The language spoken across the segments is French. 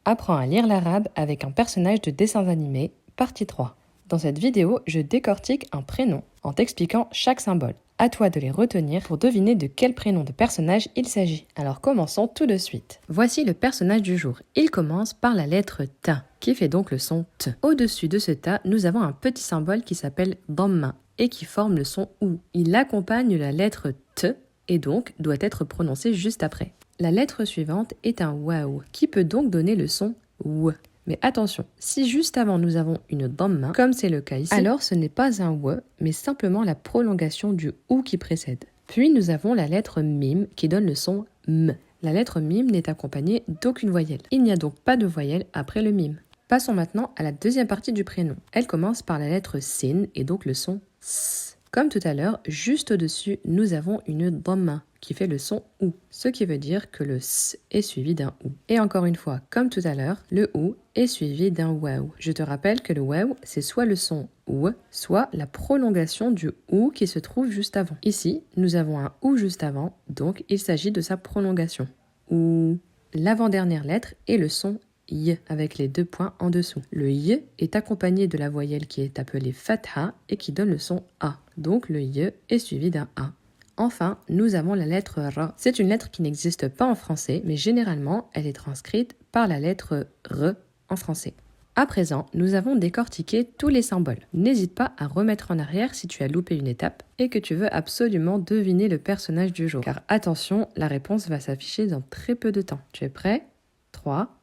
Apprends à lire l'arabe avec un personnage de dessin animé, partie 3. Dans cette vidéo, je décortique un prénom en t'expliquant chaque symbole. À toi de les retenir pour deviner de quel prénom de personnage il s'agit. Alors commençons tout de suite. Voici le personnage du jour. Il commence par la lettre ta, qui fait donc le son t. Au-dessus de ce ta, nous avons un petit symbole qui s'appelle dhamma et qui forme le son ou. Il accompagne la lettre t et donc doit être prononcé juste après. La lettre suivante est un waouh, qui peut donc donner le son w. Mais attention, si juste avant nous avons une dhamma, comme c'est le cas ici, alors ce n'est pas un w, mais simplement la prolongation du ou qui précède. Puis nous avons la lettre mim qui donne le son m. La lettre mim n'est accompagnée d'aucune voyelle. Il n'y a donc pas de voyelle après le mim. Passons maintenant à la deuxième partie du prénom. Elle commence par la lettre sin et donc le son s. Comme tout à l'heure, juste au-dessus, nous avons une dhamma qui fait le son ou, ce qui veut dire que le s est suivi d'un ou. Et encore une fois, comme tout à l'heure, le ou est suivi d'un waouh. Je te rappelle que le waouh, c'est soit le son ou, soit la prolongation du ou qui se trouve juste avant. Ici, nous avons un ou juste avant, donc il s'agit de sa prolongation. Ou. L'avant-dernière lettre est le son y avec les deux points en dessous. Le y est accompagné de la voyelle qui est appelée fatha et qui donne le son a. Donc le y est suivi d'un a. Enfin, nous avons la lettre ra. C'est une lettre qui n'existe pas en français, mais généralement, elle est transcrite par la lettre r en français. À présent, nous avons décortiqué tous les symboles. N'hésite pas à remettre en arrière si tu as loupé une étape et que tu veux absolument deviner le personnage du jour. Car attention, la réponse va s'afficher dans très peu de temps. Tu es prêt ? 3,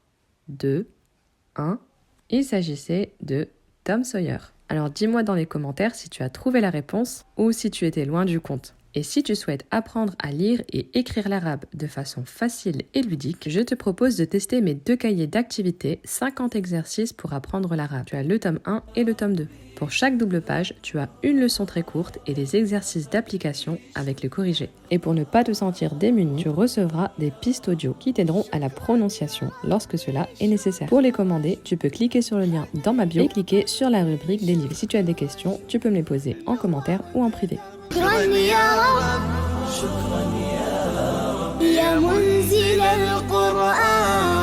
2, 1. Il s'agissait de Tom Sawyer. Alors dis-moi dans les commentaires si tu as trouvé la réponse ou si tu étais loin du compte. Et si tu souhaites apprendre à lire et écrire l'arabe de façon facile et ludique, je te propose de tester mes 2 cahiers d'activités, 50 exercices pour apprendre l'arabe. Tu as le tome 1 et le tome 2. Pour chaque double page, tu as une leçon très courte et des exercices d'application avec le corrigé. Et pour ne pas te sentir démuni, tu recevras des pistes audio qui t'aideront à la prononciation lorsque cela est nécessaire. Pour les commander, tu peux cliquer sur le lien dans ma bio et cliquer sur la rubrique des livres. Et si tu as des questions, tu peux me les poser en commentaire ou en privé. شكرا يا رب يا منزل القرآن